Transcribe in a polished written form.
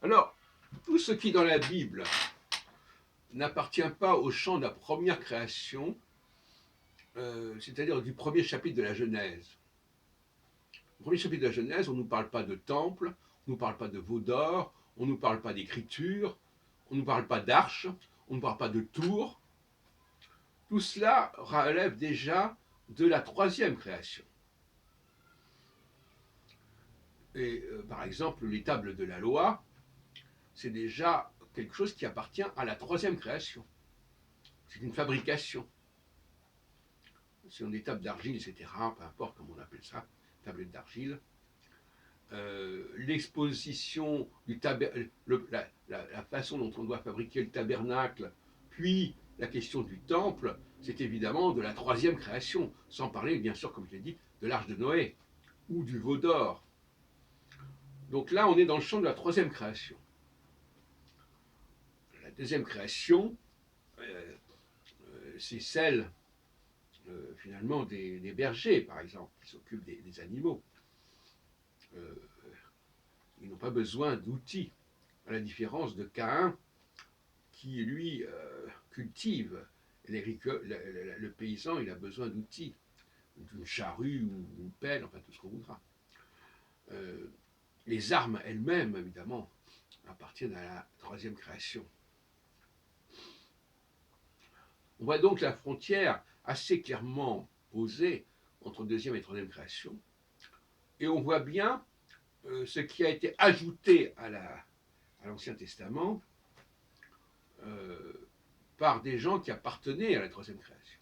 Alors, tout ce qui dans la Bible n'appartient pas au champ de la première création, c'est-à-dire du premier chapitre de la Genèse. Le premier chapitre de la Genèse, on ne nous parle pas de temple, on ne nous parle pas de veau d'or, on ne nous parle pas d'écriture, on ne nous parle pas d'arche, on ne parle pas de tour. Tout cela relève déjà de la troisième création. Et par exemple, les tables de la loi, c'est déjà quelque chose qui appartient à la troisième création. C'est une fabrication. Ce sont des tables d'argile, etc., peu importe comment on appelle ça, tablette d'argile. L'exposition du la façon dont on doit fabriquer le tabernacle, puis la question du temple, c'est évidemment de la troisième création, sans parler, bien sûr, comme je l'ai dit, de l'arche de Noé ou du veau d'or. Donc là, on est dans le champ de la troisième création. La deuxième création, c'est celle finalement des bergers, par exemple, qui s'occupent des animaux. Ils n'ont pas besoin d'outils, à la différence de Caïn, qui lui cultive. Le paysan, il a besoin d'outils, d'une charrue ou d'une pelle, enfin tout ce qu'on voudra. Les armes elles-mêmes, évidemment, appartiennent à la troisième création. On voit donc la frontière assez clairement posée entre deuxième et troisième création, et on voit bien ce qui a été ajouté à l'Ancien Testament par des gens qui appartenaient à la troisième création.